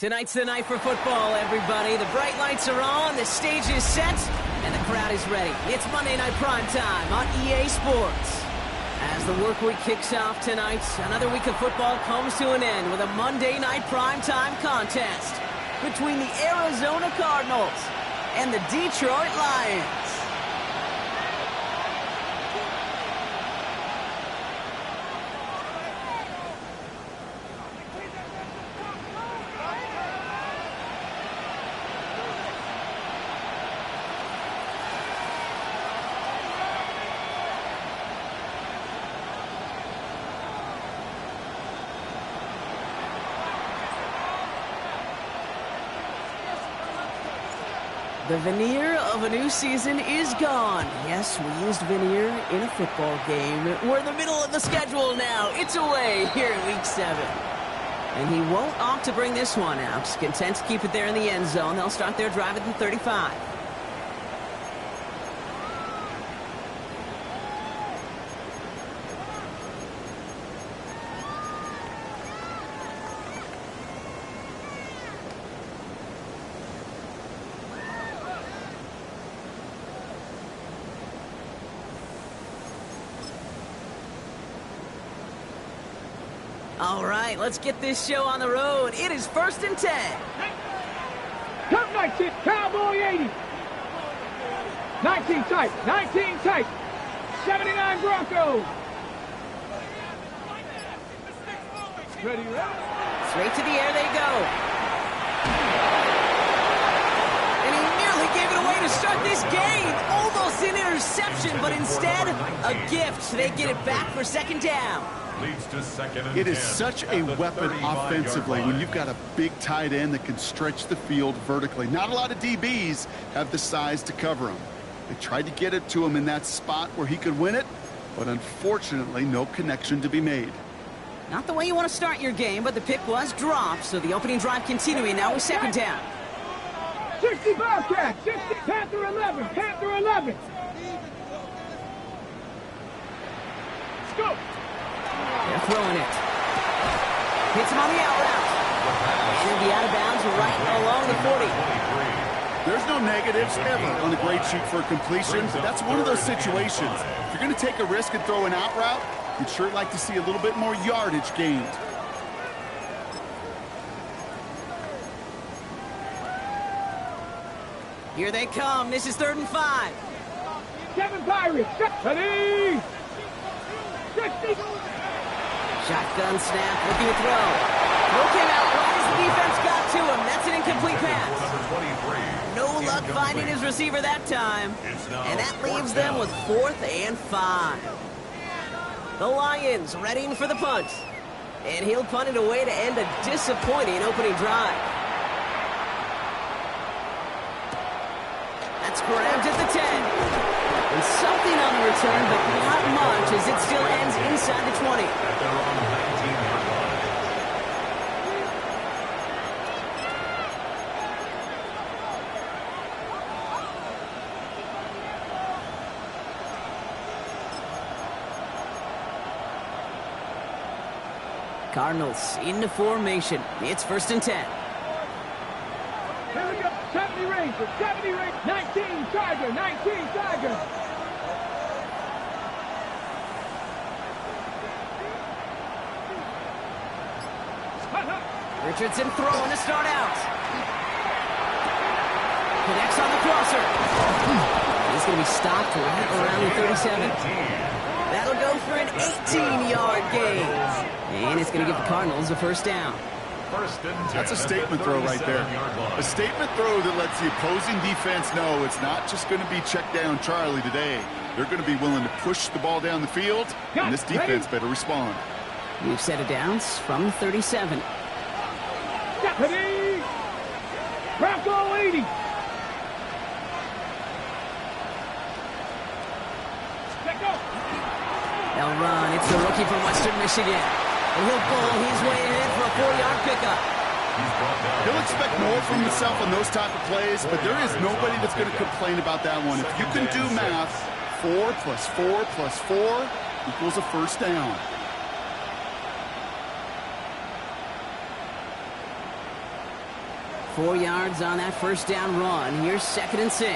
Tonight's the night for football, everybody. The bright lights are on, the stage is set, and the crowd is ready. It's Monday Night Primetime on EA Sports. As the work week kicks off tonight, another week of football comes to an end with a Monday Night Primetime contest between the Arizona Cardinals and the Detroit Lions. The veneer of a new season is gone. Yes, we used veneer in a football game. We're in the middle of the schedule now. It's away here in Week 7. And he won't opt to bring this one out. Content to keep it there in the end zone. They'll start their drive at the 35. All right, let's get this show on the road. It is 1st and 10. Come 19, Cowboy 80. 19 tight, 19 tight. 79 Broncos. Ready, Straight to the air they go. And he nearly gave it away to start this game. Almost an interception, but instead, a gift. They get it back for 2nd down. It is such a weapon offensively when you've got a big tight end that can stretch the field vertically. Not a lot of DBs have the size to cover him. They tried to get it to him in that spot where he could win it, but unfortunately, no connection to be made. Not the way you want to start your game, but the pick was dropped, so the opening drive continuing now with 2nd down. 60 Bobcats, 60, Panther 11, Panther 11. Let's go. They're throwing it. Hits him on the out route. And it'll be out of bounds right along the 40. There's no negatives ever on a great shoot for a completion, but that's one of those situations. If you're going to take a risk and throw an out route, you'd sure like to see a little bit more yardage gained. Here they come. This is 3rd and 5. 7 Pirates, ready. 60. Shotgun snap, looking to throw. No came out right as the defense got to him. That's an incomplete pass. No luck finding his receiver that time. And that leaves them with 4th and 5. The Lions readying for the punt. And he'll punt it away to end a disappointing opening drive. That's grabbed at the 10. And something on the return, but not much as it still ends inside the 20. Cardinals into formation. It's 1st and 10. Here we go. 70 Rangers, 70 Rangers. 19 Tiger, 19 Tiger. Richardson throwing to start out. Connects on the crosser. He's going to be stopped right around the 37. That'll go for an 18-yard gain. And it's going to give the Cardinals a 1st down. That's a statement throw right there. A statement throw that lets the opposing defense know it's not just going to be check down Charlie today. They're going to be willing to push the ball down the field, and this defense better respond. We've set it downs from the 37. Ready. Bronco 80. They'll run. It's the rookie from Western Michigan. And he'll pull his way ahead for a 4-yard pickup. He'll expect more from himself on those type of plays, but there is nobody that's going to complain about that one. If you can do math, 4 plus 4 plus 4 equals a 1st down. 4 yards on that first down run. Here's 2nd and 6.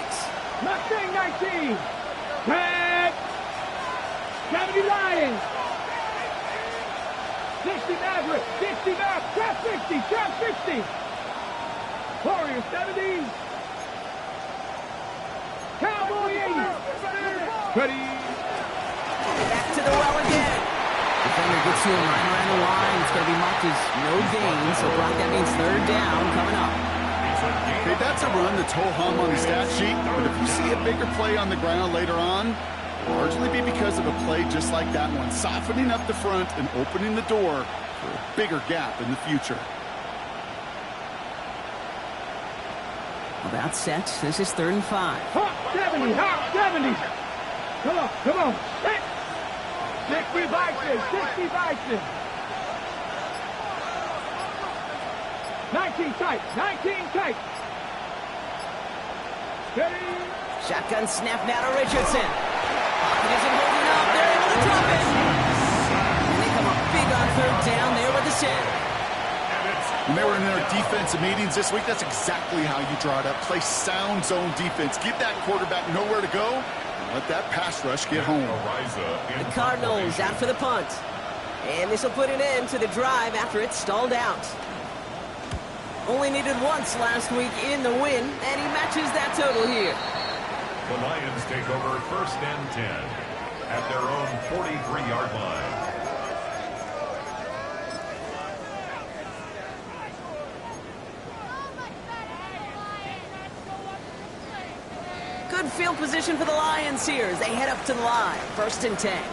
Mustang 19. Tag. 70 Lions. 60 Maverick. 60 Maverick. Trap 60. Trap 60. Warriors 70. Cowboy 80. Ready. Back to the well again. Defender gets to him right around the line. It's going to be marked as no gain. So, Brock, that means 3rd down coming up. Okay, that's a run that's ho-hum on the stat sheet. But if you see a bigger play on the ground later on, it'll largely be because of a play just like that one, softening up the front and opening the door for a bigger gap in the future. About set. This is 3rd and 5. Hawk 70. Hawk 70. Come on. Come on. 60 Bison. 60 Bison. 19 tight. 19 tight. Ready. Shotgun snap now to Richardson. Pocket isn't holding up. They're able to drop it. And they come up big on 3rd down there with the set. When they were in their defensive meetings this week, that's exactly how you draw it up. Play sound zone defense. Give that quarterback nowhere to go. And let that pass rush get home. The Cardinals out for the punt. And this will put an end to the drive after it stalled out. Only needed once last week in the win, and he matches that total here. The Lions take over 1st and 10 at their own 43-yard line. Good field position for the Lions here as they head up to the line. 1st and 10.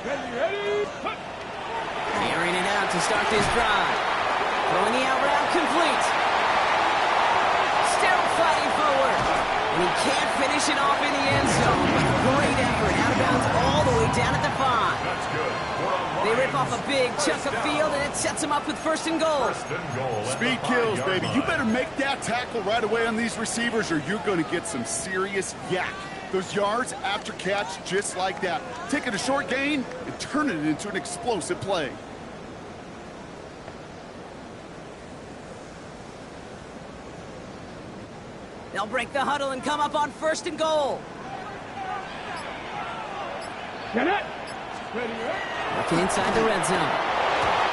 Ready. Carrying it out to start this drive. Throwing the out route complete. Still fighting forward. And he can't finish it off in the end zone. But great effort. Out of bounds all the way down at the 5. That's good. They rip off a big chunk of field, and it sets them up with 1st and goal. Speed kills, baby. You better make that tackle right away on these receivers or you're going to get some serious yak. Those yards after catch just like that. Taking a short gain and turning it into an explosive play. They'll break the huddle and come up on 1st and goal. Get it. Ready. Looking inside the red zone.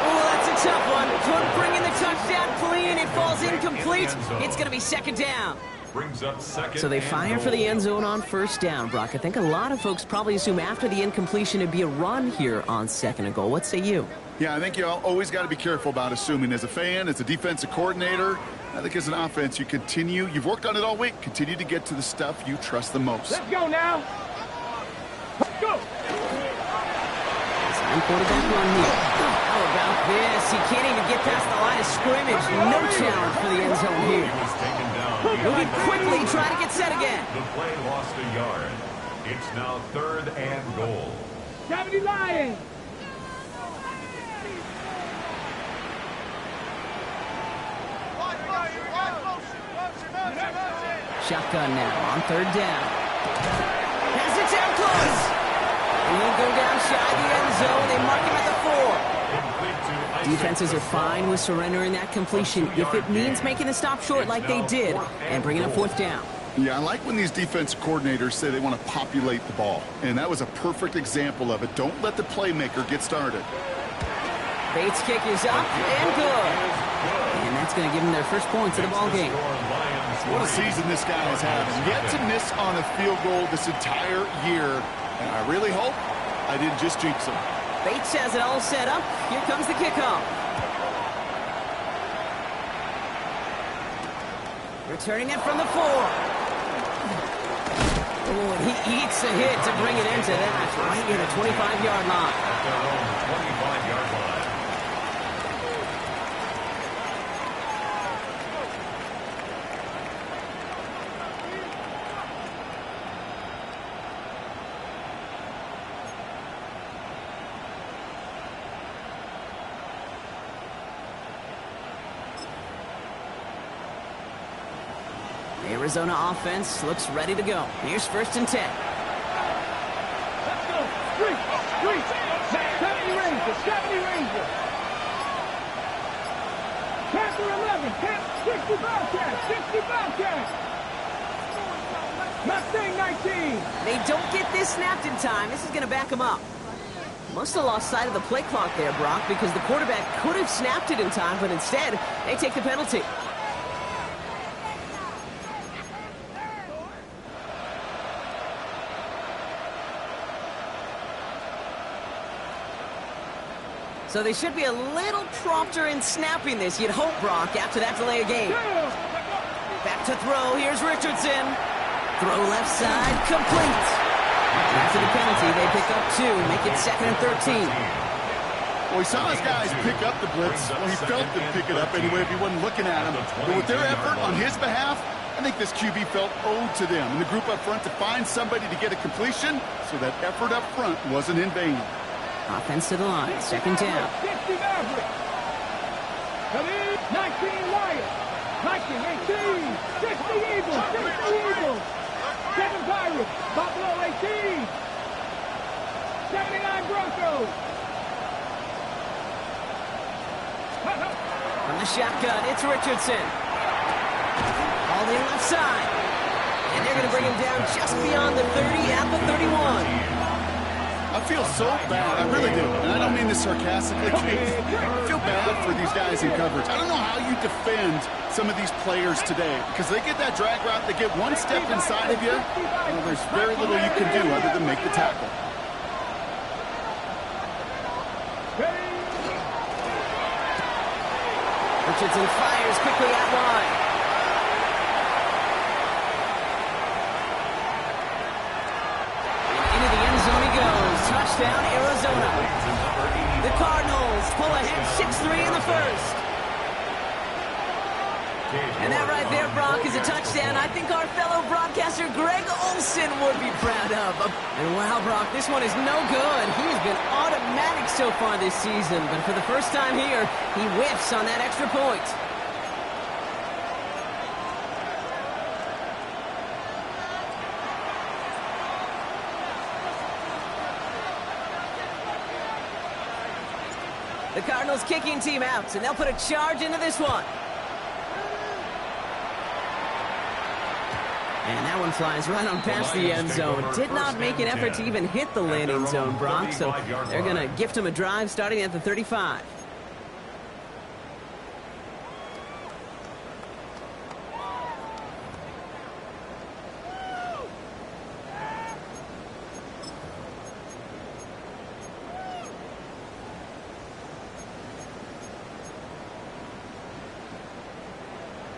Oh, that's a tough one. Could bring in the touchdown clean. It falls incomplete. It's going to be 2nd down. Brings up 2nd. So they fire for the end zone on 1st down, Brock. I think a lot of folks probably assume after the incompletion it'd be a run here on 2nd and goal. What say you? Yeah, I think you always got to be careful about assuming. As a fan, as a defensive coordinator, I think as an offense, you've worked on it all week, continue to get to the stuff you trust the most. Let's go now. Let's go. Quarterback run here. How about this? He can't even get past the line of scrimmage. No challenge for the end zone here. Moving quickly, trying to get set again. The play lost a yard. It's now 3rd and goal. 70 Lions. Shotgun now on 3rd down. Has it down close. And he'll go down shy of the end zone. They mark him at the 4. Defenses are fine with surrendering that completion if it means making the stop short like they did and bringing up 4th down. Yeah, I like when these defensive coordinators say they want to populate the ball. And that was a perfect example of it. Don't let the playmaker get started. Bates' kick is up and good. And that's going to give them their first points of the ball game. What a season this guy has had. Yet to miss on a field goal this entire year. And I really hope I didn't just jinx him. Bates has it all set up. Here comes the kickoff. Returning it from the 4. Oh, and he eats a hit to bring it into that right near the 25-yard line. At their own 25-yard line. Arizona offense looks ready to go. Here's 1st and 10. Let's go. Street. 70 Rangers. 70 Rangers. Chapter 11. 60 Bobcats, 60 Bobcats. Mustang 19. They don't get this snapped in time. This is going to back them up. Must have lost sight of the play clock there, Brock, because the quarterback could have snapped it in time, but instead, they take the penalty. So they should be a little prompter in snapping this, you'd hope, Brock, after that delay of game. Back to throw. Here's Richardson. Throw left side. Complete. After the penalty, they pick up 2. Make it 2nd and 13. Well, he saw his guys pick up the blitz. Well, he felt them pick it up anyway if he wasn't looking at him. But with their effort on his behalf, I think this QB felt owed to them and the group up front to find somebody to get a completion, so that effort up front wasn't in vain. Offense to the line. 2nd down. 60 Mavericks. 19 Lions. 19, 18. 60 Eagles. 60 Eagles. 7 Pirates. Buffalo 18. 79 Broncos. From the shotgun, it's Richardson. All the left side. And they're going to bring him down just beyond the 30 at the 31. I feel so bad. I really do. And I don't mean this sarcastically. I feel bad for these guys in coverage. I don't know how you defend some of these players today, because they get that drag route, they get one step inside of you, well, there's very little you can do other than make the tackle. Richardson fires quickly out wide. Into the end zone he goes. Touchdown, Arizona. The Cardinals pull ahead 6-3 in the first. And that right there, Brock, is a touchdown I think our fellow broadcaster Greg Olson would be proud of. And wow, Brock, this one is no good. He has been automatic so far this season, but for the first time here, he whiffs on that extra point. The Cardinals kicking team out, and they'll put a charge into this one. And that one flies right on past the end zone. Did not make an effort to even hit the landing zone, Brock, so they're going to gift him a drive starting at the 35.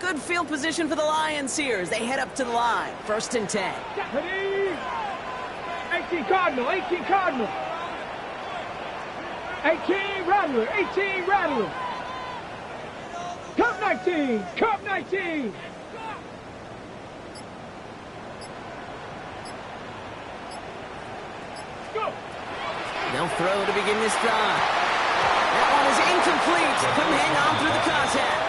Good field position for the Lions here as they head up to the line. 1st and 10. 18 Cardinal, 18 Cardinal. 18 Rattler, 18 Rattler. Cup 19, Cup 19. Go. They'll throw to begin this drive. That one is incomplete. Couldn't hang on through the contact.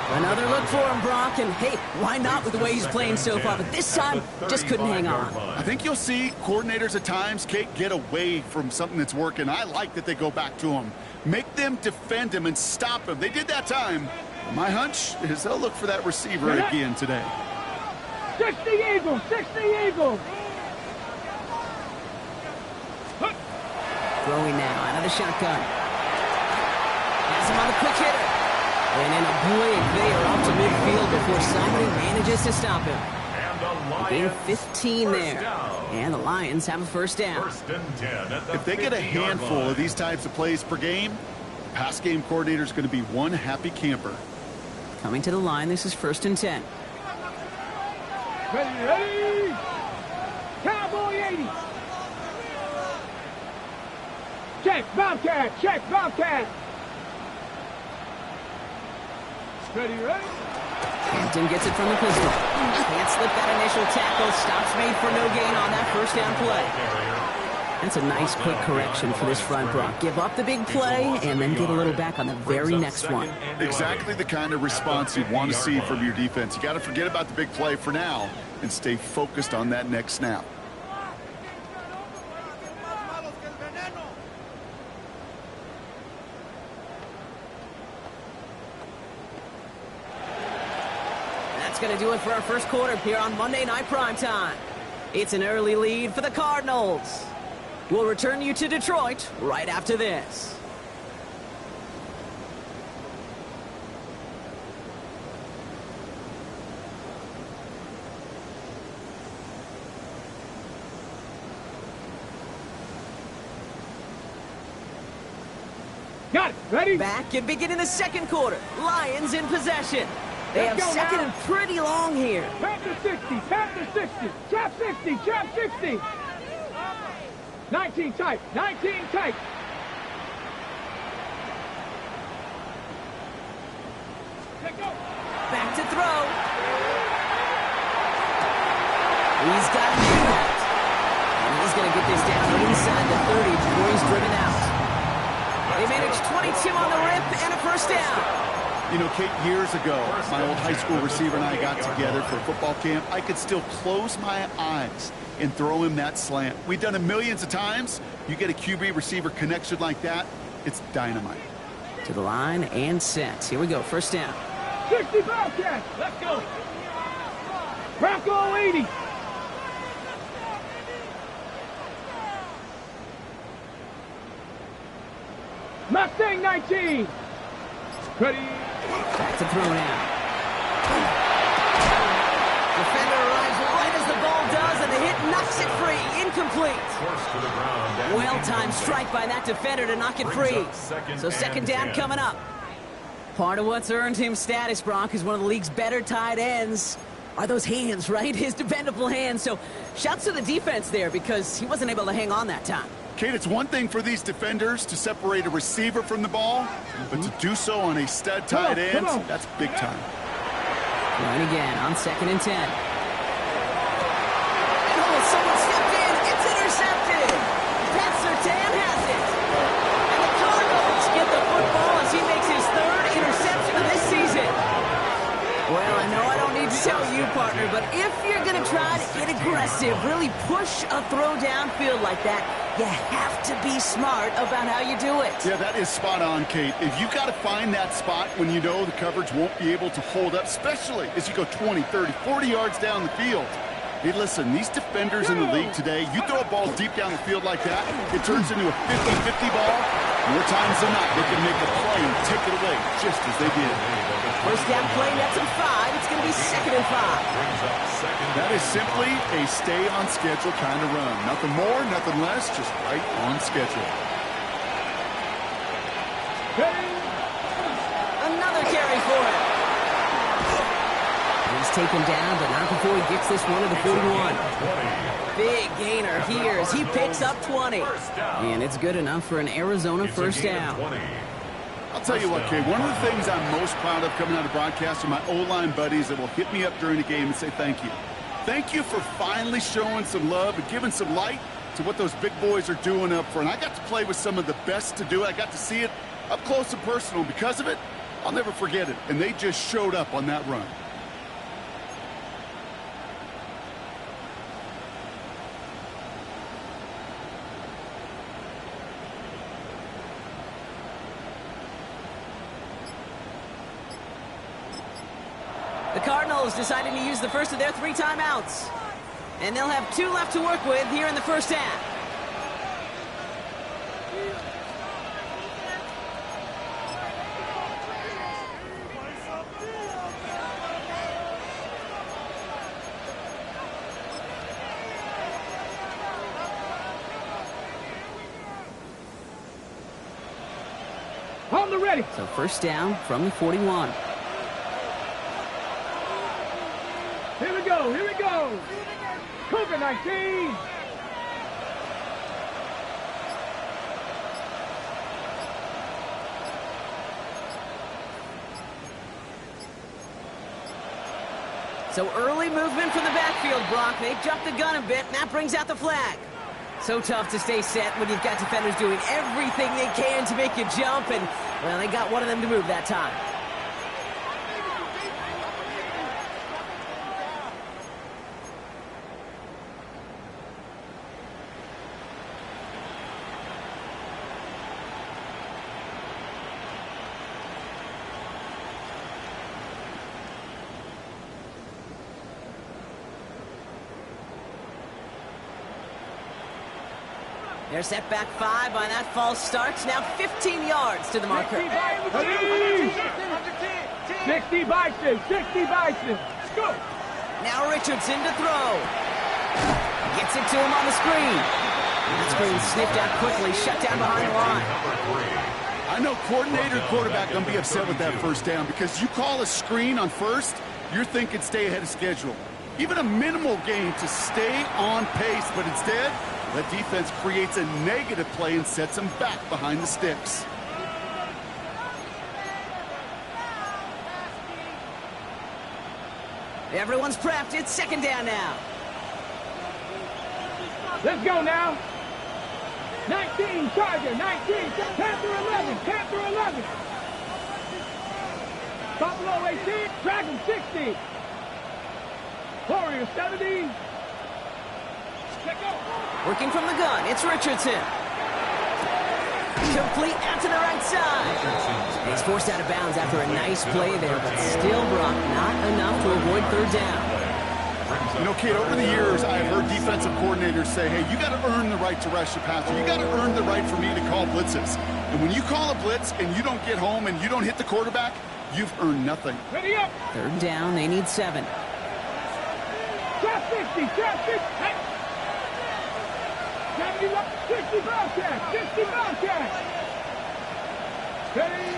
Another look for him, Brock, and hey, why not with the way he's playing so far? But this time, just couldn't hang on. I think you'll see coordinators at times, Kate, get away from something that's working. I like that they go back to him. Make them defend him and stop him. They did that time. My hunch is they'll look for that receiver again today. 60 Eagles, 60 Eagles. Throwing now out of the shotgun. Has him on the quick hitter. And in a blink, they are up to midfield before somebody manages to stop him. Gain 15 there. And the Lions have a 1st down. If they get a handful of these types of plays per game, the pass game coordinator is going to be one happy camper. Coming to the line, this is 1st and 10. Ready. Cowboy 80. Check, Bobcat, check, Bobcat. Ready. Hampton gets it from the pistol. Can't slip that initial tackle. Stops made for no gain on that 1st down play. That's a nice quick correction for this front, Brock. Give up the big play and then get a little back on the very next one. Exactly the kind of response you want to see from your defense. You got to forget about the big play for now and stay focused on that next snap. that's going to do it for our first quarter here on Monday Night Primetime. It's an early lead for the Cardinals. We'll return you to Detroit right after this. Got it. Ready? Back and beginning the second quarter. Lions in possession. They have Let's go second now. and pretty long here. Panther 60, Panther 60, trap 60, trap 60. 19 tight, 19 tight. Let go. Back to throw. He's got a impact. And he's going to get this down inside the 30 before he's driven out. They managed 22 on the rip and a first down. You know, Kate, years ago, my old high school receiver and I got together for a football camp. I could still close my eyes and throw him that slant. We've done it millions of times. You get a QB receiver connection like that, it's dynamite. To the line and set. Here we go, first down. 60 Bobcats. Let's go. Bronco 80. Mustang 19. Ready. Back to throw now. Defender arrives right as the ball does, and the hit knocks it free. Incomplete. Forced to the ground. Well-timed strike by that defender to knock it free. So second down coming up. Part of what's earned him status, Brock, is one of the league's better tight ends. Are those hands, right? His dependable hands. So shouts to the defense there because he wasn't able to hang on that time. Kate, it's one thing for these defenders to separate a receiver from the ball, but to do so on a stud tight end, that's big time. And again on second and 10. Oh, someone stepped in. It's intercepted. Pat Surtain has it. And the Cardinals get the football as he makes his third interception of this season. Well, I know I don't need to tell you, partner, but if you're going to try to get aggressive, really push a throw downfield like that, you have to be smart about how you do it. Yeah, that is spot on, Kate. If you got to find that spot when you know the coverage won't be able to hold up, especially as you go 20, 30, 40 yards down the field. Hey, listen, these defenders in the league today, you throw a ball deep down the field like that, it turns into a 50-50 ball. More times than not, they can make a play and take it away, just as they did. First down play, nets him 5. It's going to be second and 5. That is simply a stay-on-schedule kind of run. Nothing more, nothing less, just right on schedule. Another carry for him. He's taken down, but not before he gets this one to the 41. Big gainer here as he picks up 20. And it's good enough for an Arizona first down. I'll tell you what, Kay, one of the things I'm most proud of coming out of broadcast are my O-line buddies that will hit me up during the game and say thank you. Thank you for finally showing some love and giving some light to what those big boys are doing up front. I got to play with some of the best to do it. I got to see it up close and personal. Because of it, I'll never forget it. And they just showed up on that run. The Cardinals deciding to use the first of their 3 timeouts. And they'll have 2 left to work with here in the first half. On the ready. So first down from the 41. Here we go, here we go. Cougar 19. So early movement from the backfield, Brock. They jumped the gun a bit, and that brings out the flag. So tough to stay set when you've got defenders doing everything they can to make you jump, and, well, they got one of them to move that time. They're set back 5 by that false start. Now 15 yards to the marker. 60 Bison, 60 Bison. Go. Now Richardson to throw. Gets it to him on the screen. That screen sniffed out quickly, shut down behind the line. I know coordinator and quarterback going to be upset with that first down because you call a screen on first, you're thinking stay ahead of schedule. Even a minimal gain to stay on pace, but instead, that defense creates a negative play and sets them back behind the sticks. Everyone's prepped. It's second down now. Let's go now. 19, Charger, 19, Panther 11, Panther 11. Buffalo 18, Dragon 60. Warrior 70. Working from the gun, it's Richardson. Complete out to the right side. He's forced out of bounds after a nice play there, but still, Brock, not enough to avoid third down. You know, kid, over the years, I've heard defensive coordinators say, hey, you got to earn the right to rush the passer. You got to earn the right for me to call blitzes. And when you call a blitz and you don't get home and you don't hit the quarterback, you've earned nothing. Ready up. Third down, they need 7. Trap 60, trap 60. Hey. 60 Bobcat, 60 Bobcat. Ready.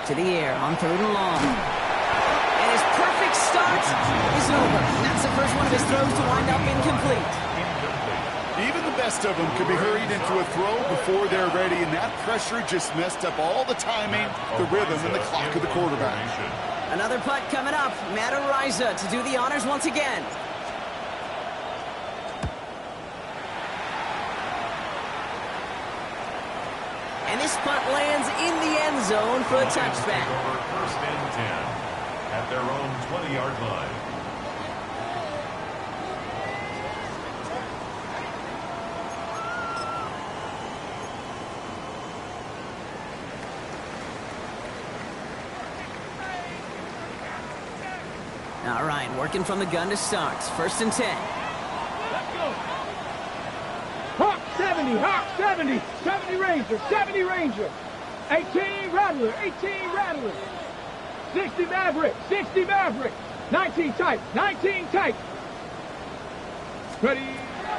To the air on third and long. And his perfect start is over. That's the first one of his throws to wind up incomplete. Even the best of them could be hurried into a throw before they're ready, and that pressure just messed up all the timing, the rhythm, and the clock of the quarterback. Another putt coming up. Matt Ariza to do the honors once again. And this punt lands in the end zone for a touchback. First and 10 at their own 20-yard line. All right, working from the gun to start. First and 10. Let's go. Hawk 70, Hawk 70. 70 Ranger, 70 Ranger. 18 Rattler, 18 Rattler. 60 Maverick, 60 Maverick. 19 tight, 19 tight. Ready.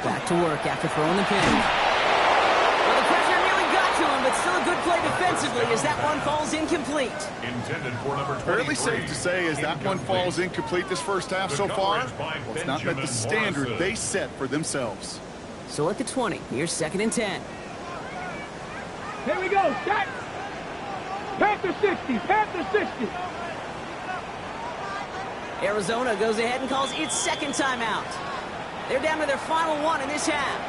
Back to work after throwing the pin. Well, the pressure nearly got to him, but still a good play defensively as that one falls incomplete. Intended for number 23. Fairly safe to say as that one falls incomplete this first half so far, well, it's not met the standard they set for themselves. So at the 20, here's second and 10. Here we go, set. Panther 60, Panther 60. Arizona goes ahead and calls its second timeout. They're down to their final one in this half.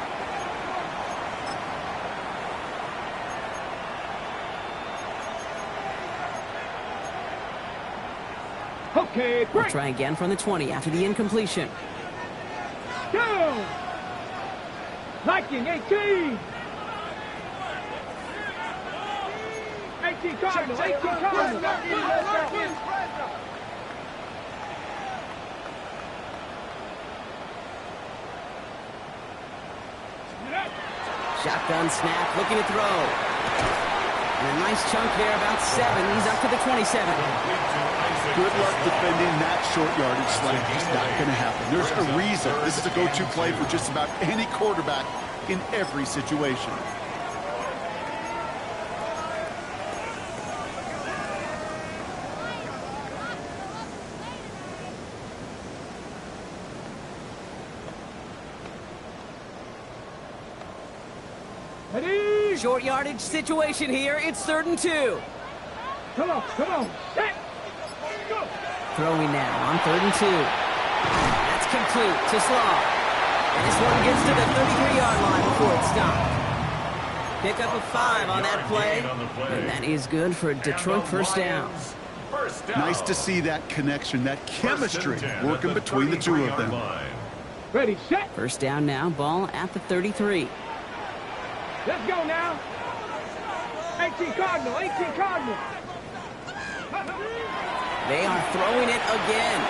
Okay, We'll break. try again from the 20 after the incompletion. Go. Viking 18. 18 Cardinal, 18 Cardinal. Shotgun snap, looking to throw. And a nice chunk there, about 7. He's up to the 27. Good luck defending that short yardage slant. Just not going to happen. There's a reason this is a go-to play for just about any quarterback in every situation. Ready. Short yardage situation here. It's third and 2. Come on, come on. Set. Go. Throwing now on third and 2. That's complete to Slaw. And this one gets to the 33-yard line before it's stopped. Pick up a 5 on that play. And that is good for a Detroit first down. Nice to see that connection, that chemistry working between the two of them. Ready, set. First down now, ball at the 33. Let's go now. 18 Cardinal, 18 Cardinal. They are throwing it again.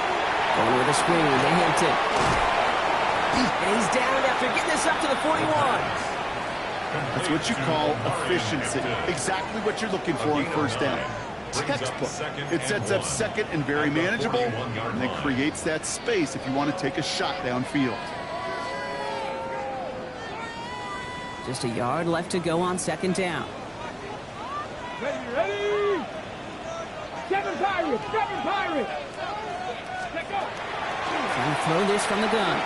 Going with a screen, they hint it. And he's down after getting this up to the 41. That's what you call efficiency. Exactly what you're looking for on first down. Textbook. It sets up second and very manageable, and then creates that space if you want to take a shot downfield. Just a yard left to go on second down. Ready? Seven Pirates! Seven Pirates! Let go! Trying to throw this from the gun.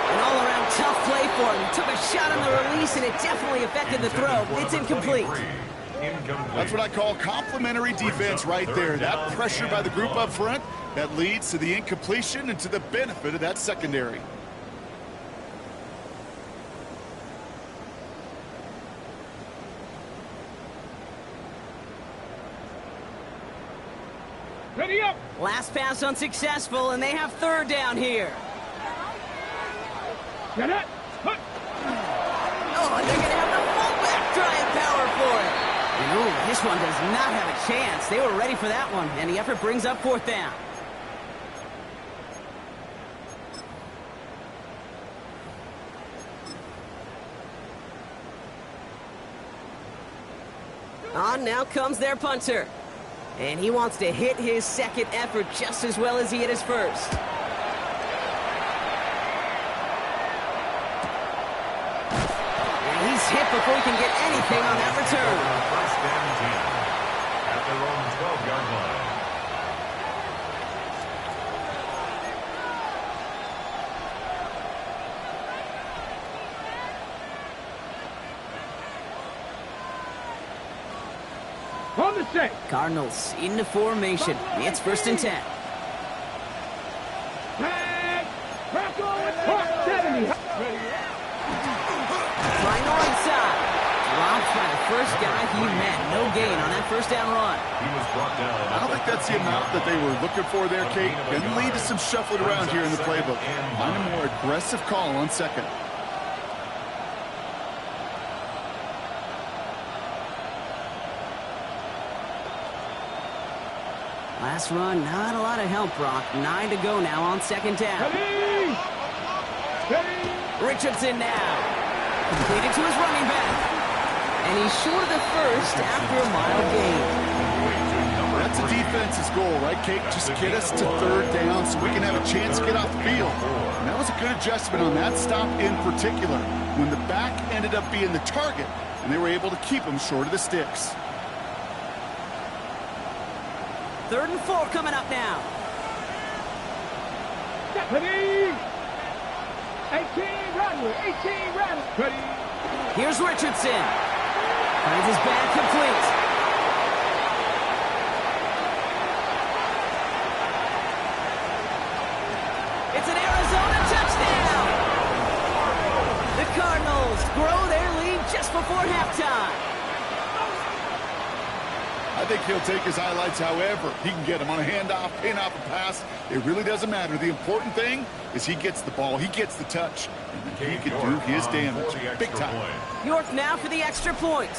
An all-around tough play for him. He took a shot on the release, and it definitely affected the throw. It's incomplete. That's what I call complimentary defense right there. That pressure by the group up front, that leads to the incompletion and to the benefit of that secondary. Ready up! Last pass unsuccessful, and they have third down here. Get it! Hut. Oh, and they're going to have the fullback trying power for it. And oh, this one does not have a chance. They were ready for that one, and the effort brings up fourth down. On now comes their punter. And he wants to hit his second effort just as well as he hit his first. And he's hit before he can get anything on that return. First and 10 at their own 12-yard line. On the set. Cardinals into formation. It's first and 10. Tag. Rocco with Hawk 70. Final inside. Dropped by the first guy he met. No gain on that first down run. He was brought down. I don't think that's the amount that they were looking for there, Kate. Going to lead to some shuffling around here in the playbook. Find a more aggressive call on second. Last run, not a lot of help, Brock. 9 to go now on second down. Ready. Ready. Richardson now. Completed to his running back. And he's short of the first after a mile gain. That's a defense's goal, right, Kate? Just get us to third down so we can have a chance to get off the field. And that was a good adjustment on that stop in particular, when the back ended up being the target, and they were able to keep him short of the sticks. 3rd and 4 coming up now. Ready. 18 Rattler. 18 Rattler. Ready. Here's Richardson. Finds his bag complete. It's an Arizona touchdown. The Cardinals grow their lead just before halftime. I think he'll take his highlights however he can get them on a handoff, pin off a pass. It really doesn't matter. The important thing is he gets the ball, he gets the touch, and then he can do his damage big time. York now for the extra point.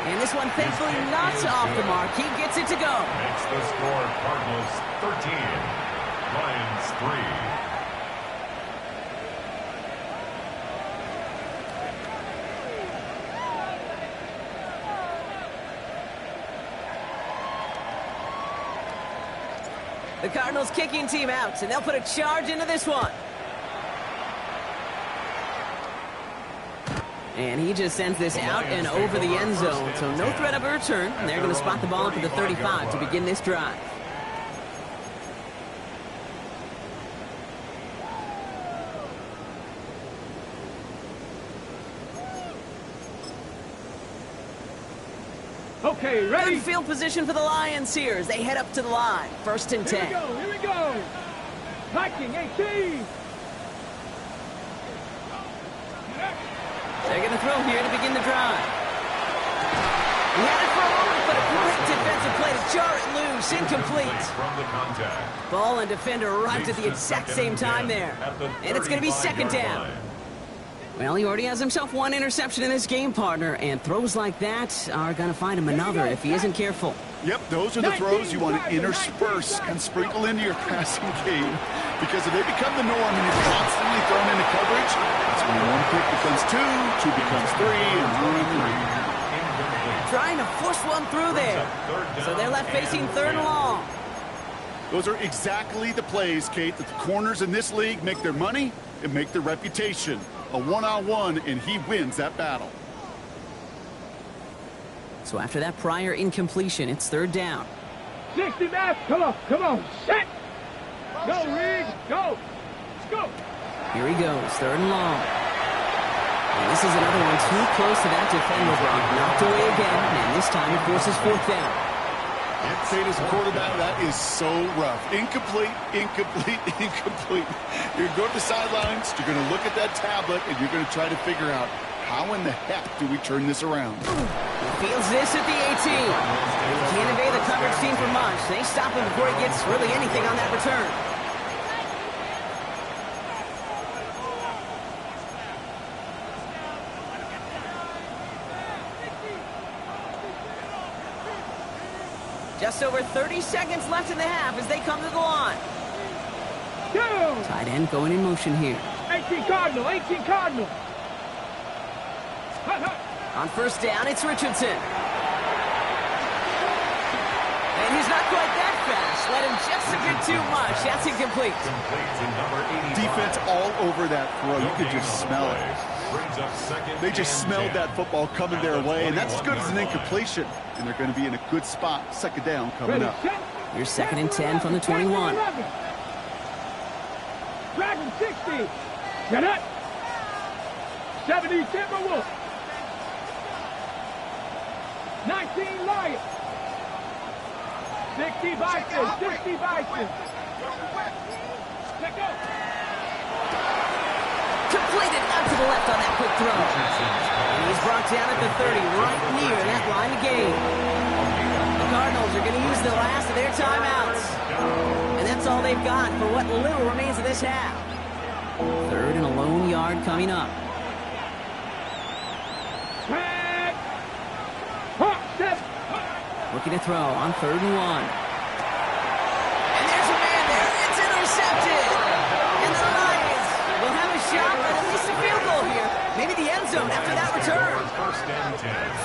And this one thankfully not off the mark. He gets it to go. Makes the score Cardinals 13, Lions 3. The Cardinals kicking team out, and they'll put a charge into this one. And he just sends this out and over the end zone, so no threat of a return. And they're going to spot the ball up at the 35 to begin this drive. Okay, ready? Good field position for the Lions here as they head up to the line. 1st and 10. Here we go. Viking 18. They're going to throw here to begin the drive. He had it for a moment, but a great defensive play to jar it loose. Incomplete. From the contact. Ball and defender arrived at the exact same time there. And it's going to be second down. Well, he already has himself one interception in this game, partner, and throws like that are going to find him another if he isn't careful. Yep, those are the throws you want to intersperse and sprinkle into your passing game. Because if they become the norm and you're constantly thrown into coverage, that's when one pick becomes two becomes three, and three. Trying to force one through there. So they're left facing third and long. Those are exactly the plays, Kate, that the corners in this league make their money and make their reputation. A one-on-one, and he wins that battle. So after that prior incompletion, it's third down. 60, Matt. Come on. Set. Go, Riggs. Go. Let's go. Here he goes, third and long. And this is another one too close to that defender, Brock. Knocked away again, and this time it forces fourth down. Kate, as a quarterback, that is so rough. Incomplete. You're going to go to the sidelines, you're going to look at that tablet, and you're going to try to figure out, how in the heck do we turn this around? He feels this at the 18. He can't evade the coverage team for much. They stop him before he gets really anything on that return. Just over 30 seconds left in the half as they come to the line. Tight end going in motion here. 18 Cardinal. On first down, it's Richardson. And he's not quite that fast. Let him just a bit too much. That's incomplete. Defense all over that throw. You could just smell it. They just smelled that football coming their way, and that's as good as an incompletion. And they're going to be in a good spot. Second down coming up. Here's second and 10 from the 21. Dragon 60. Get it. 70 Timberwolves. 19 Lions. 60 Vikings. Let go. Completed out to the left on that quick throw. And he's brought down at the 30, right near that line of gain. The Cardinals are going to use the last of their timeouts. And that's all they've got for what little remains of this half. Third and a lone yard coming up. Looking to throw on third and one. And there's a man there. It's intercepted. And the Lions will have a shot at least a field goal here. Maybe the end zone after that return.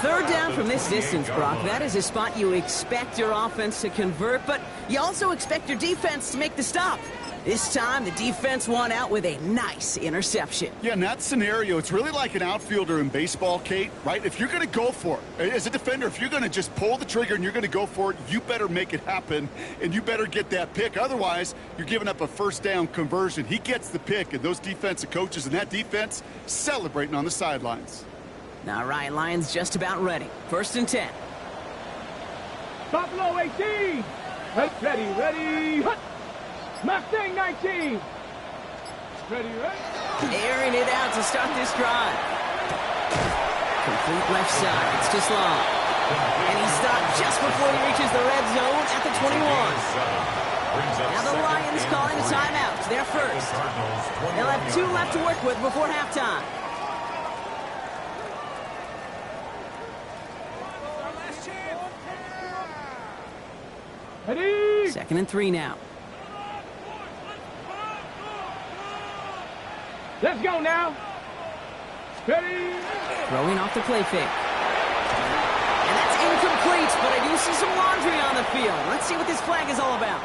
Third down from this distance, Brock. That is a spot you expect your offense to convert, but you also expect your defense to make the stop. This time, the defense won out with a nice interception. Yeah, in that scenario, it's really like an outfielder in baseball, Kate, right? If you're going to go for it, as a defender, if you're going to just pull the trigger and you're going to go for it, you better make it happen, and you better get that pick. Otherwise, you're giving up a first down conversion. He gets the pick, and those defensive coaches and that defense celebrating on the sidelines. All right, Lions just about ready. First and 10. Buffalo 18. Ready. Mustang 19. Ready. Airing it out to start this drive. Complete left side. It's too long. And he stopped just before he reaches the red zone at the 21. Now the Lions calling a timeout. They're first. They'll have 2 left to work with before halftime. Ready. Second and 3 now. Let's go now. Ready. Throwing off the play fake. And that's incomplete, but I do see some laundry on the field. Let's see what this flag is all about.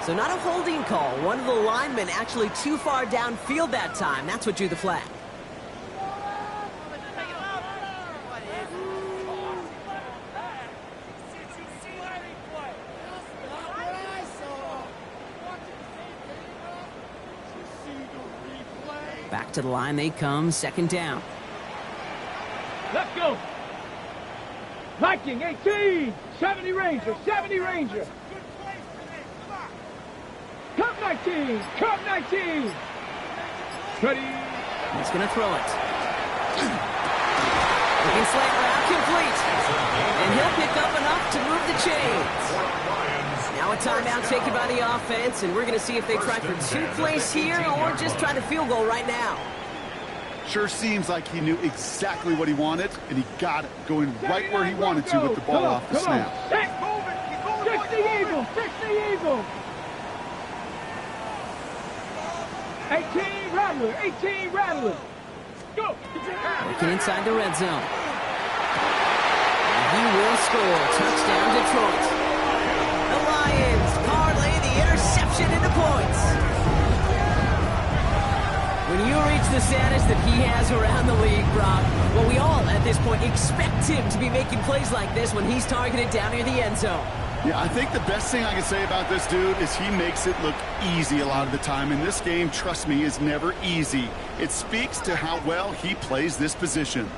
So not a holding call. One of the linemen actually too far downfield that time. That's what drew the flag. Back to the line they come, second down. Let's go. Viking 18. 70 Ranger. Cup 19. Ready. He's going to throw it. Looking slant route, complete. And he'll pick up enough to move the chains. Now a timeout taken by the offense, and we're going to see if they try for 2 plays here or just try to field goal right now. Sure seems like he knew exactly what he wanted, and he got it, going right where he wanted to with the ball off the snap. Rattler. 18 Rattler. Go. Looking inside the red zone. And he will score. Touchdown, Detroit. The Lions parlay the interception into points. When you reach the status that he has around the league, Brock, well, we all at this point expect him to be making plays like this when he's targeted down near the end zone. Yeah, I think the best thing I can say about this dude is he makes it look easy a lot of the time. And this game, trust me, is never easy. It speaks to how well he plays this position.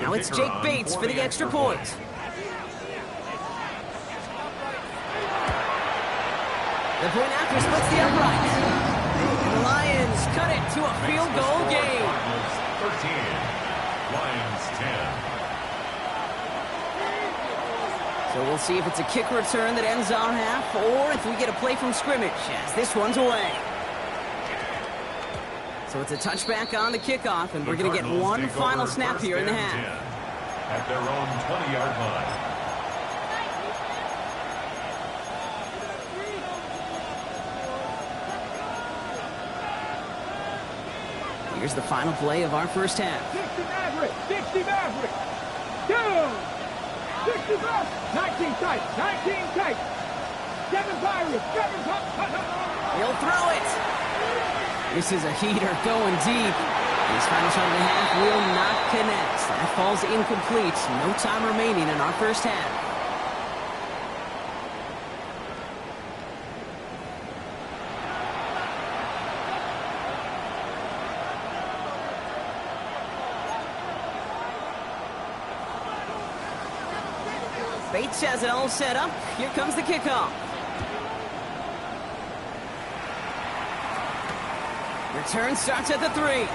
Now it's Jake Bates for the extra point. The point after splits the upright. And the Lions cut it to a field goal game. 13. Lions 10. So we'll see if it's a kick return that ends our half, or if we get a play from scrimmage, as this one's away. So it's a touchback on the kickoff, and we're going to get one final snap here in the half. At their own 20-yard line. Here's the final play of our first half. 60 Maverick. 60 Maverick. Down. 60 Maverick. 19 tight. 19 tight. 7 Pirates. 7 Pirates. He'll throw it. This is a heater going deep. His final shot of the half will not connect. That falls incomplete. No time remaining in our first half. Bates has it all set up. Here comes the kickoff. Return starts at the 3.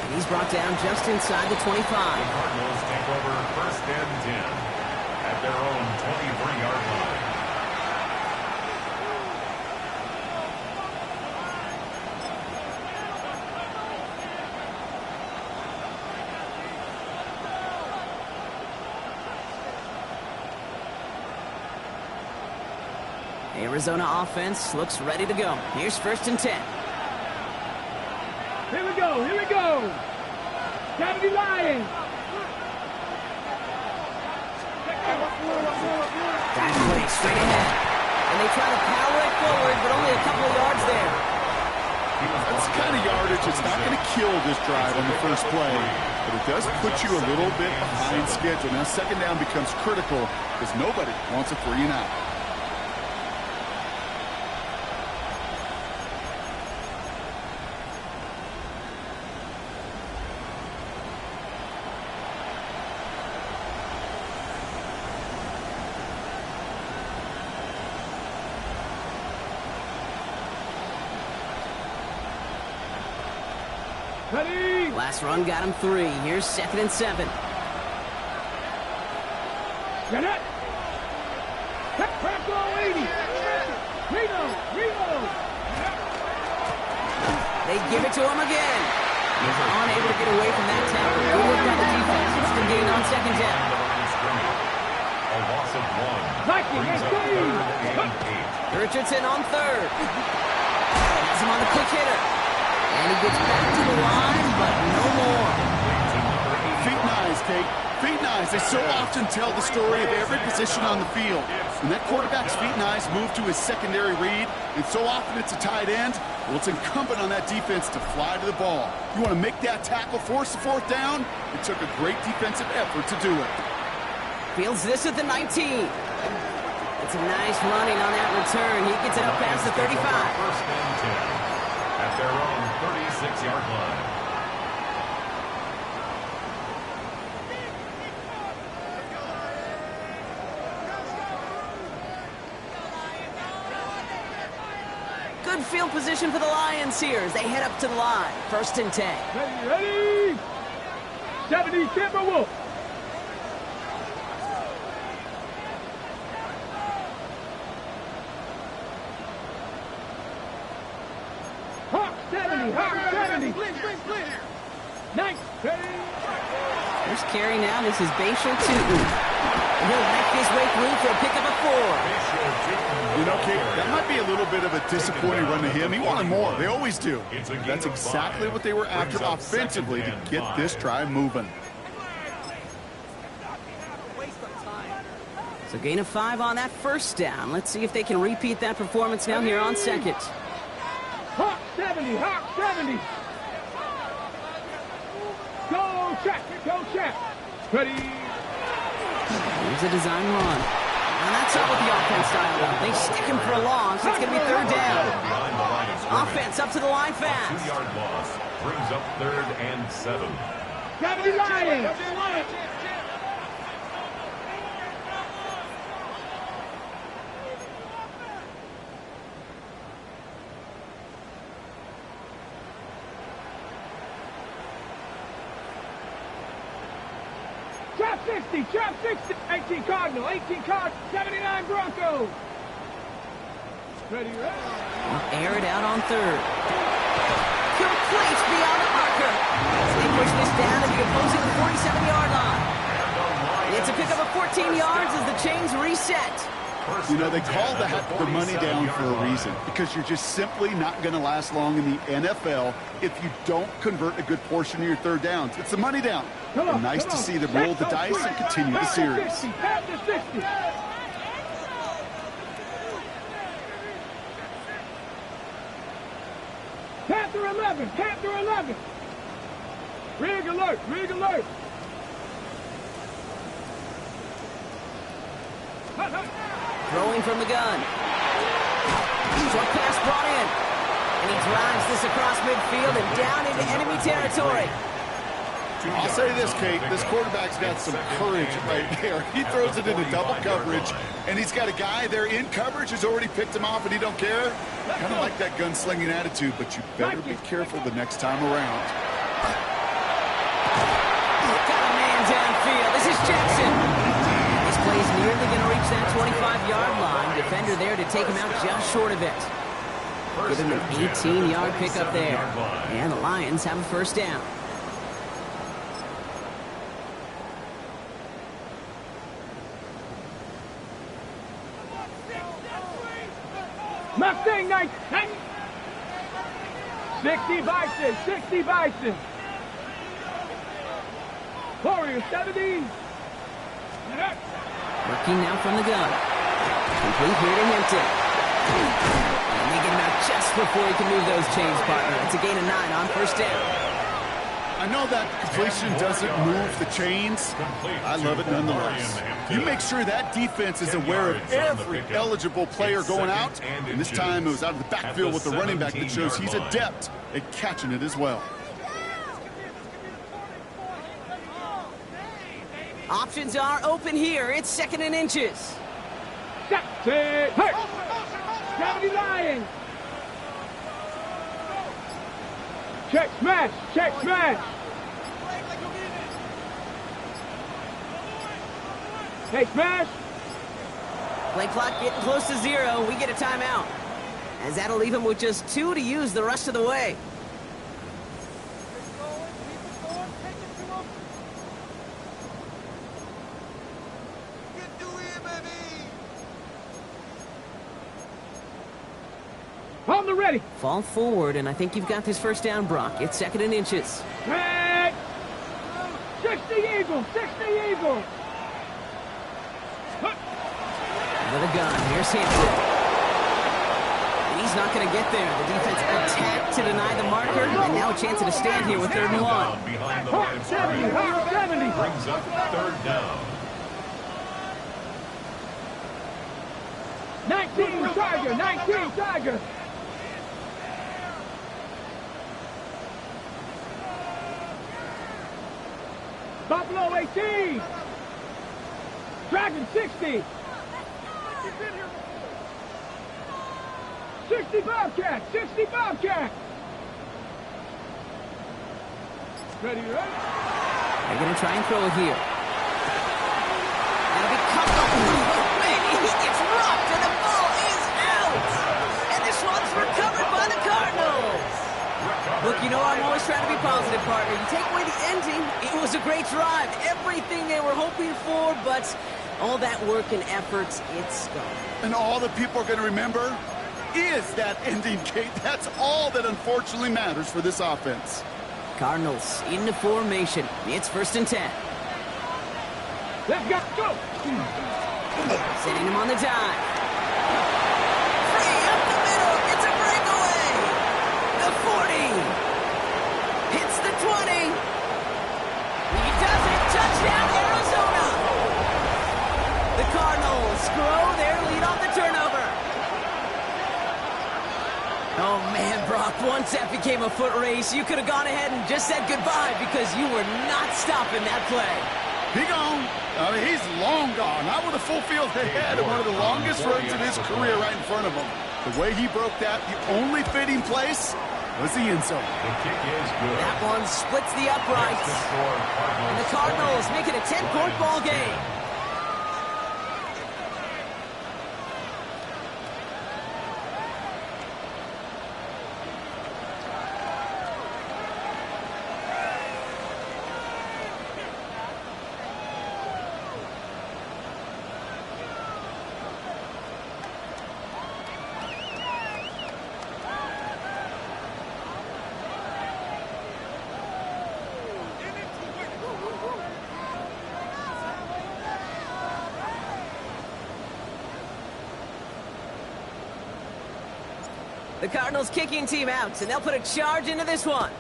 And he's brought down just inside the 25. The Cardinals take over first and 10 at their own 23-yard line. Arizona offense looks ready to go. Here's first and 10. Here we go. Here we go. 70 Lions. That play straight ahead. And they try to power it forward, but only a couple of yards there. That's the kind of yardage that's not going to kill this drive on the first play, but it does put you a little bit behind schedule. Now, second down becomes critical because nobody wants a 3 and out. Ready. Last run got him 3. Here's second and 7. Get it. Crack goal 80. Reno. They give it to him again. He's unable to get away from that tackle. Good work by the defense. It's the gain on second down. A loss of 1. Viking, Brings up third and 8. Richardson on third. Has him on the quick hitter. And he gets back to the line, but no more. Feet and eyes, Kate. Feet and eyes. They so often tell the story of every position on the field. When that quarterback's feet and eyes move to his secondary read, and so often it's a tight end, well, it's incumbent on that defense to fly to the ball. You want to make that tackle, force the fourth down? It took a great defensive effort to do it. Fields this at the 19. It's a nice running on that return. He gets it up past the 35. First and 10 at their own 36-yard line. Good field position for the Lions here as they head up to the line. First and 10. Ready. 70 Timberwolf. Hawk 70. Nice. First carry now. This is Bashal Tootin. And he'll make his way through for a pickup of 4. You know, Kate, that might be a little bit of a disappointing run to him. He wanted more. They always do. That's exactly what they were after offensively to get this drive moving. So gain of 5 on that first down. Let's see if they can repeat that performance down here on second. Hawk 70, Hawk 70. Go check, go check. Ready. Here's a design run. And that's up with the offense dialed up. They stick him for a loss. It's going to be 3rd down. Offense up to the line fast. 2-yard loss brings up 3rd and 7. Grab the Lions. Trap 60, 18 Cardinal, 18 Cardinal, 79 Broncos. Ready, ready. Air it out on 3rd. Complete beyond the marker. They push this down to the opposing 47-yard line. It's a pickup of 14 yards as the chains reset. You know, they call that the money down for a reason, because you're just simply not going to last long in the NFL if you don't convert a good portion of your 3rd downs. It's the money down. And nice to see them roll the dice and continue the series. 60. Panther 11. Rig alert. Throwing from the gun. Short pass brought in. And he drives this across midfield and down into enemy territory. I'll say this, Kate, this quarterback's got some courage right there. He throws it into double coverage, and he's got a guy there in coverage who's already picked him off, and he don't care. Kind of like that gunslinging attitude, but you better be careful the next time around. Got a man downfield. This is Jackson. This play is nearly going to reach that 25-yard line. Defender there to take him out just short of it. Give him an 18-yard pickup there. And the Lions have a 1st down. Mustang 90. 60 Bison. Warrior 70. Working now from the gun. Complete here to Hampton. And they get him out just before he can move those chains, partner. It's a gain of 9 on 1st down. I know that completion doesn't move the chains. I love it nonetheless. You make sure that defense is aware of every eligible player going out. And this time it was out of the backfield with the running back that shows he's adept at catching it as well. Options are open here. It's 2nd and inches. Hey! 70 Lions. Check smash. Hey, smash. Play clock getting close to 0. We get a timeout. As that'll leave him with just 2 to use the rest of the way. On the ready. Fall forward, and I think you've got this 1st down, Brock. It's 2nd and inches. Hey! 60 Eagles. With a gun, here's Hampton. And he's not going to get there. The defense attacked to deny the marker, and now a chance at a stand here with 3rd and 1. Hawk 70. Brings up 3rd down. 19 Tiger. Buffalo 18. Dragon 60. 60 Bobcat. Ready? They're going to try and throw it here. That'll be cut off. Maybe he gets rocked, and the ball is out. And this one's recovered by the Cardinals. Look, you know I'm always trying to be positive, partner. You take away the ending, it was a great drive. Everything they were hoping for, but All that work and effort, it's gone. And all that people are going to remember is that ending, Kate. That's all that unfortunately matters for this offense. Cardinals into formation. It's 1st and 10. Let's go. Sending him on the dive. Free up the middle. It's a breakaway. The 40. Hits the 20. He does it. Touchdown, Arizona. The Cardinals grow their lead on the turnover. Oh, man, Brock, once that became a foot race, you could have gone ahead and just said goodbye because you were not stopping that play. He gone. I mean, he's long gone. Not with a full field ahead of one of the longest runs in his career right in front of him. The way he broke that, the only fitting place was the end zone. The kick is good. That one splits the uprights. And the Cardinals make it a 10-point ball game. The Cardinals kicking team out, and they'll put a charge into this one.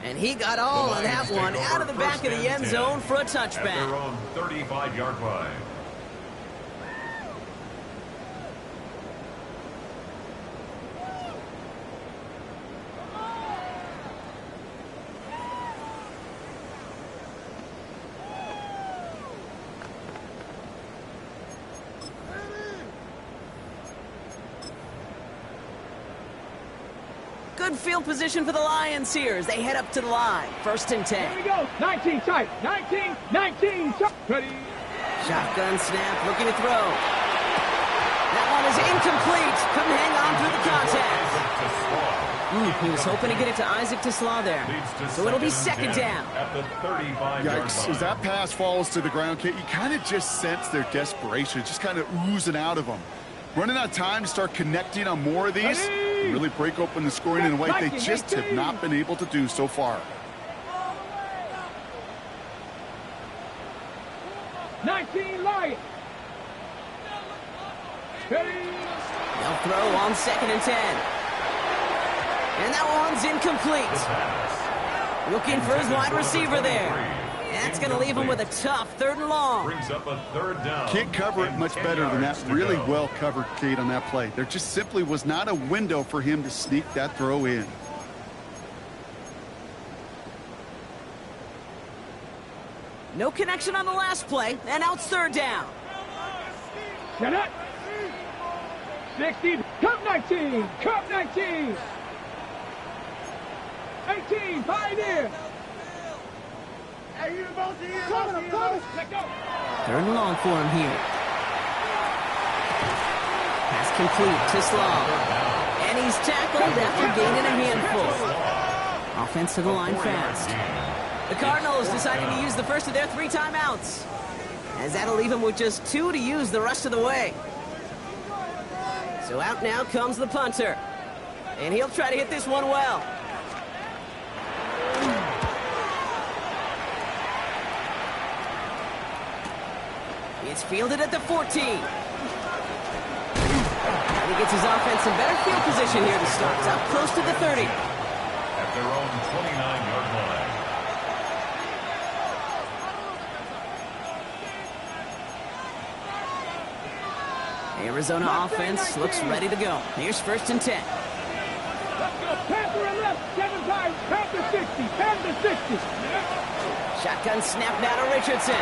And he got all on that one out of the back of the end zone for a touchback. At their own 35-yard line. Good field position for the Lions here as they head up to the line. 1st and 10. Here we go. 19 tight. 19 tight. Ready. Shotgun snap, looking to throw. That one is incomplete. Couldn't hang on through the contact. He was hoping to get it to Isaac Teslaw there. So it'll be 2nd down. At the 35-yard Yikes, line. as that pass falls to the ground, Kate, you kind of just sense their desperation, just kind of oozing out of them. Running out of time to start connecting on more of these, and really break open the scoring in a way they just have not been able to do so far. 19 Lions. They'll throw on 2nd and 10. And that one's incomplete. Looking for his wide receiver there. That's going to leave him with a tough 3rd and long. Brings up a 3rd down. Can't cover it much better than that. Really well covered, Kate, on that play. There just simply was not a window for him to sneak that throw in. No connection on the last play, and now it's 3rd down. Get it. 60. Cup 19. Cup 19. 18. Pioneer. Coming. Let go. 3rd and long for him here. Pass complete to Slaw. And he's tackled after gaining a handful. Offense to the line fast. The Cardinals deciding to use the first of their 3 timeouts, as that'll leave him with just 2 to use the rest of the way. So out now comes the punter. And he'll try to hit this one well. It's fielded at the 14. And he gets his offense in better field position here to start. Up close to the 30. At their own 29-yard line. Arizona offense looks ready to go. Here's 1st and 10. Let's go. Panther and left. 7 times. Panther 60. Panther 60. Shotgun snap now to Richardson.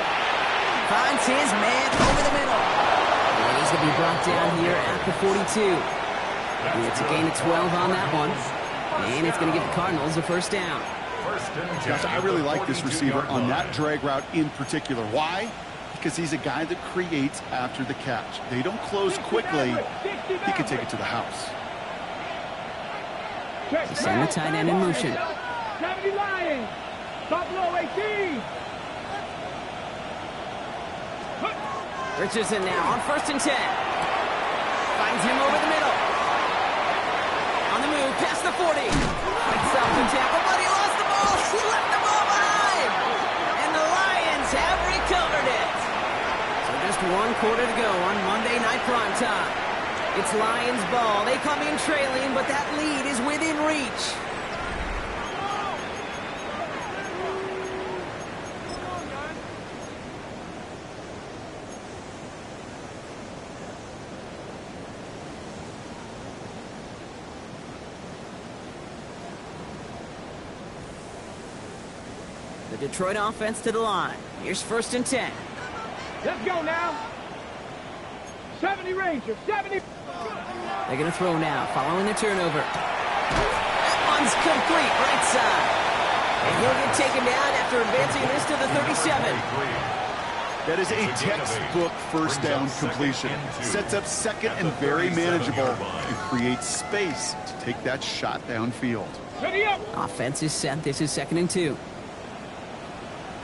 Finds his man over the middle. And he's going to be brought down here at the 42. And it's a gain of 12 on that one. And it's going to give the Cardinals a 1st down. Gosh, I really like this receiver on that drag route in particular. Why? Because he's a guy that creates after the catch. They don't close quickly. He can take it to the house. They send the tight end in motion. 70 Lions. Buffalo 18. Richardson now on 1st and 10. Finds him over the middle. On the move, past the 40. Fights off the tackle, but he lost the ball. He left the ball behind. And the Lions have recovered it. So just 1 quarter to go on Monday Night Primetime. It's Lions ball. They come in trailing, but that lead is within reach. The Detroit offense to the line. Here's 1st and 10. Let's go now. 70 Rangers, 70. They're going to throw now, following the turnover. That one's complete, right side. And he'll get taken down after advancing this to the 37. That is a textbook first down completion. Sets up second and very manageable and creates space to take that shot downfield. Ready up. Offense is set. This is 2nd and 2.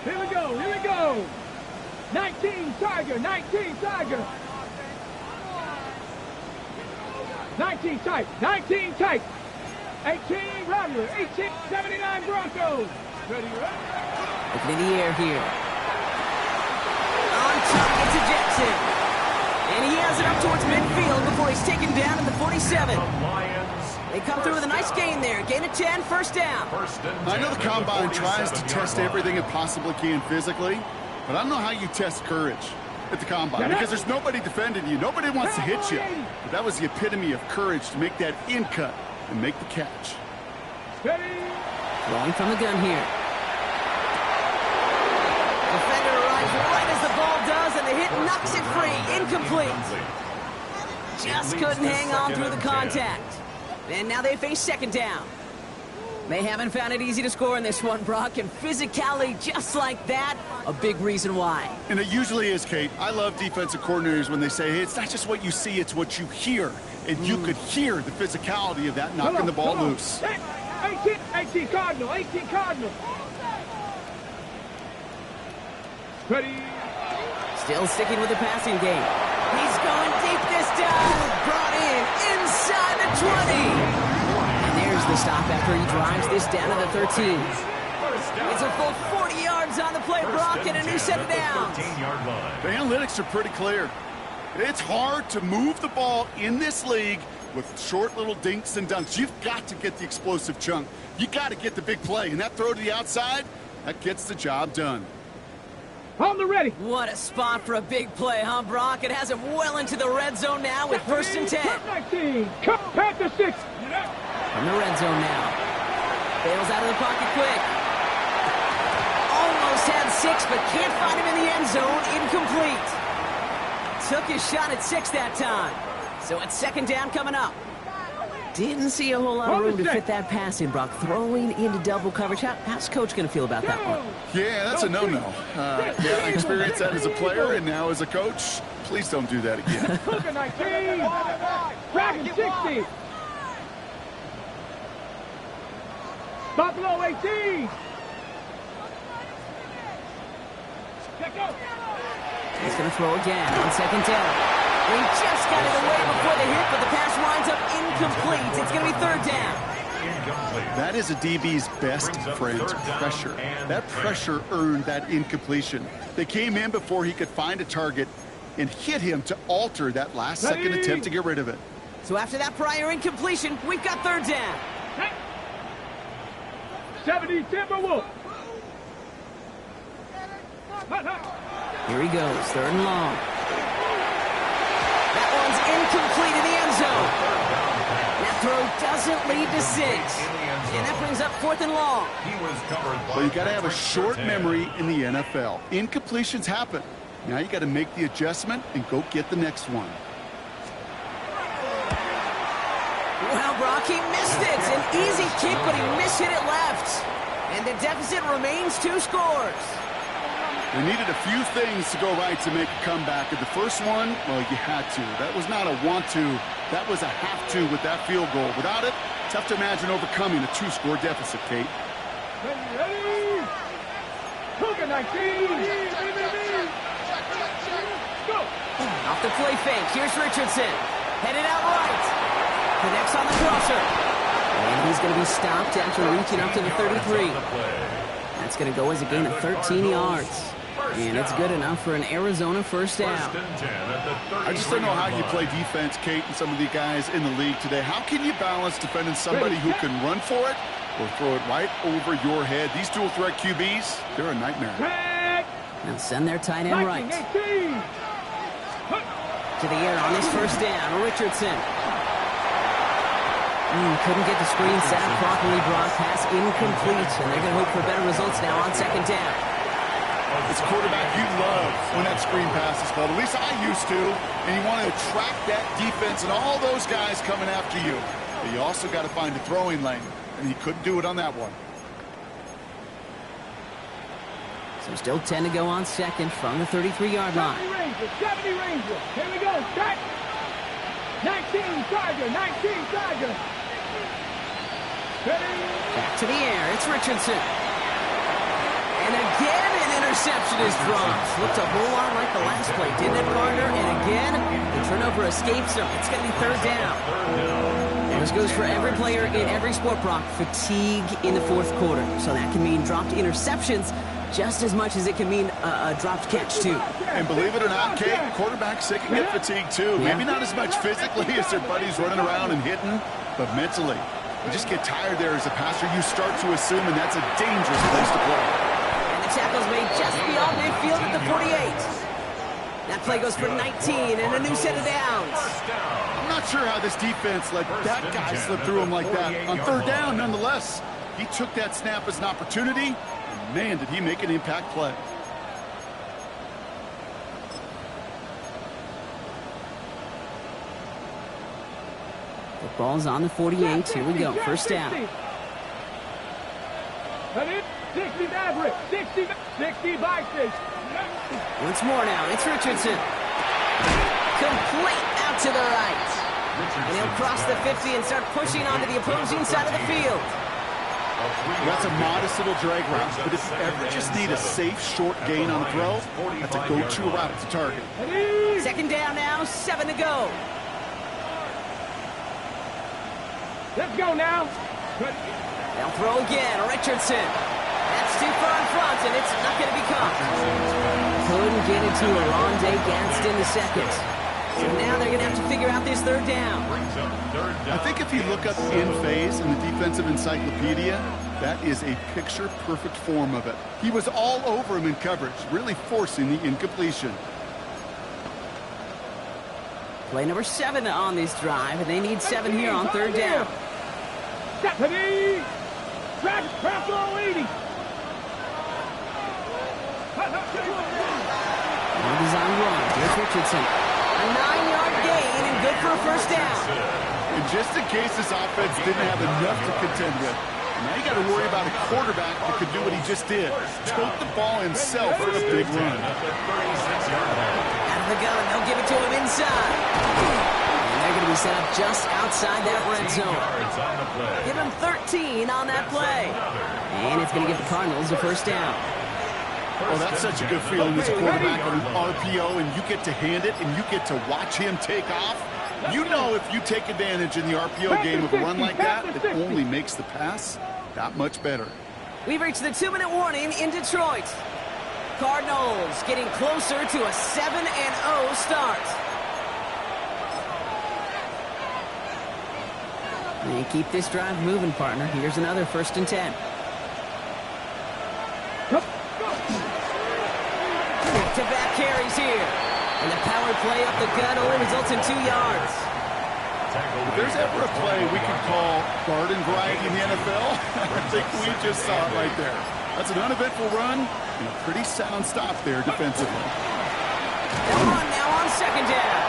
Here we go, here we go. 19 Tiger, 19 Tiger. 19 tight, 19 tight. 18 Rattler, 18, 79 Broncos. Ready, ready. Looking in the air here. On target to Jackson. And he has it up towards midfield before he's taken down at the 47. They come through with a nice gain there. Gain of 10, 1st down. I know the Combine tries to test everything it possibly can physically, but I don't know how you test courage at the Combine, because there's nobody defending you. Nobody wants to hit you. But that was the epitome of courage to make that in cut and make the catch. Throwing from the gun here. Defender arrives right as the ball does, and the hit knocks it free. Incomplete. Just couldn't hang on through the contact. And now they face 2nd down. They haven't found it easy to score in this one, Brock, and physicality just like that, a big reason why. And it usually is, Kate. I love defensive coordinators when they say, hey, it's not just what you see, it's what you hear. And you could hear the physicality of that knocking the ball loose. 18 Cardinal, 18 Cardinal. Ready. Still sticking with the passing game. He's going deep this time. Brought in inside the 20. There's the stop after he drives this down to the 13. It's a full 40 yards on the play, Brock, and a new set of downs. The analytics are pretty clear. It's hard to move the ball in this league with short little dinks and dunks. You've got to get the explosive chunk. You got to get the big play, and that throw to the outside, that gets the job done. On the ready. What a spot for a big play, huh, Brock? It has him well into the red zone now with 1st and 10. 19. Panther 6. From the red zone now. Bails out of the pocket quick. Almost had 6, but can't find him in the end zone. Incomplete. Took his shot at 6 that time. So it's 2nd down coming up. Didn't see a whole lot of room to fit that pass in, Brock. Throwing into double coverage. How's Coach going to feel about that one? Yeah, that's a no-no. Yeah, I experienced that as a player and now as a coach. Please don't do that again. Cougar 19. Dragon 60. Buffalo 18. He's going to throw again on 2nd down. He just got it away before the hit, but the pass winds up incomplete. It's going to be 3rd down. That is a DB's best friend, pressure. That pressure earned that incompletion. They came in before he could find a target and hit him to alter that last-second attempt to get rid of it. So after that prior incompletion, we've got 3rd down. 70 Timberwolves. Here he goes, 3rd and long. That one's incomplete in the end zone. That throw doesn't lead to 6. And that brings up 4th and long. Well, you got to have a short memory in the NFL. Incompletions happen. Now you got to make the adjustment and go get the next one. Well, Brock, he missed it. An easy kick, but he mishit it left. And the deficit remains 2 scores. They needed a few things to go right to make a comeback. And the first one, well, you had to. That was not a want to. That was a have to with that field goal. Without it, tough to imagine overcoming a 2-score deficit, Kate. Ready. Cougar 19. go. Off the play fake. Here's Richardson. Headed out right. Connects on the crosser. And he's going to be stopped after reaching up to the 33. That's going to go as a gain of 13 yards. And it's good enough for an Arizona first down. I just don't know how you play defense, Kate, and some of the guys in the league today. How can you balance defending somebody who can run for it or throw it right over your head? These dual threat QBs, they're a nightmare. Now send their tight end right. To the air on his first down, Richardson. Couldn't get the screen set up properly. Broad pass incomplete, and they're going to hope for better results now on second down. It's a quarterback you love when that screen pass is called. At least I used to. And you want to attract that defense and all those guys coming after you. But you also got to find a throwing lane. And he couldn't do it on that one. So still 10 to go on second from the 33-yard line. 70 Ranger. Here we go. Start. 19 Tiger. 19 Tiger. Back to the air. It's Richardson. And again, an interception is dropped. Looked a whole lot like the last play, didn't it, partner? And again, the turnover escapes him. It's going to be third down. And this goes for every player in every sport, Brock. Fatigue in the fourth quarter. So that can mean dropped interceptions just as much as it can mean a dropped catch, too. And believe it or not, Kate, quarterbacks, they can get fatigued, too. Yeah. Maybe not as much physically as their buddies running around and hitting, but mentally. You just get tired there as a passer. You start to assume, and that's a dangerous place to play. Tackles made just beyond midfield at the 48. That play goes for 19 and a new set of downs. I'm not sure how this defense let that guy slip through him like that. On third down, nonetheless, he took that snap as an opportunity, and man, did he make an impact play. The ball's on the 48. Here we go. First down. 60 Maverick, 60 by 6. Once more now, it's Richardson. Complete out to the right. And he'll cross the 50 and start pushing onto the opposing side of the field. That's a modest little drag route, but if you ever just need a safe, short gain on the throw, that's a go-to route to target. Second down now, 7 to go. Let's go now. They'll throw again, Richardson. That's too far in front, and it's not going to be caught. Couldn't get it to Arondé Gadsden the second. So now they're going to have to figure out this third down. I think if you look up in phase in the defensive encyclopedia, that is a picture-perfect form of it. He was all over him in coverage, really forcing the incompletion. Play number 7 on this drive, and they need 7 here on third down. Stephanie! Press all 80! Design run. Here's Richardson. A 9-yard gain and good for a first down. And just in case this offense didn't have enough to contend with, now you got to worry about a quarterback that could do what he just did. Tote the ball himself for a big run. Out of the gun. They'll give it to him inside. And they're going to be set up just outside that red zone. Give him 13 on that play. And it's going to give the Cardinals a first down. Oh, that's such a good feeling as a quarterback on an RPO, and you get to hand it, and you get to watch him take off. You know if you take advantage in the RPO game of a run like that, it only makes the pass that much better. We've reached the 2-minute warning in Detroit. Cardinals getting closer to a 7-0 start. They keep this drive moving, partner. Here's another 1st and 10. Back-to-back carries here. And the power play up the gut only results in 2 yards. If there's ever a play we can call garden variety in the NFL, I think we just saw it right there. That's an uneventful run and a pretty sound stop there defensively. They'll run now on second down.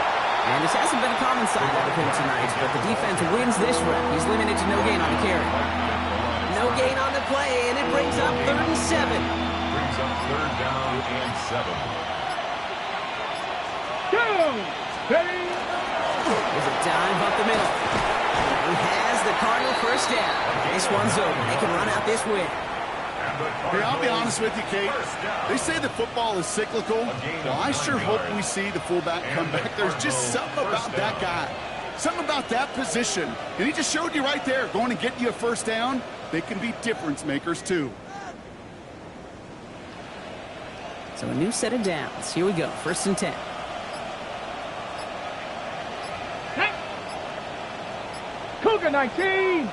And this hasn't been a common side of him tonight, but the defense wins this rep. He's limited to no gain on the carry. No gain on the play, and it brings up 3rd and 7. Brings up 3rd down and 7. There's a dive up the middle. He has the Cardinal first down. This one's over. They can run out this win. Hey, I'll be honest with you, Kate. They say that football is cyclical. Well, I sure hope we see the fullback come back. There's just something about that guy. Something about that position. And he just showed you right there, going to get you a first down. They can be difference makers, too. So a new set of downs. Here we go. 1st and 10. Cougar 19.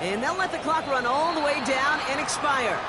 And they'll let the clock run all the way down and expire.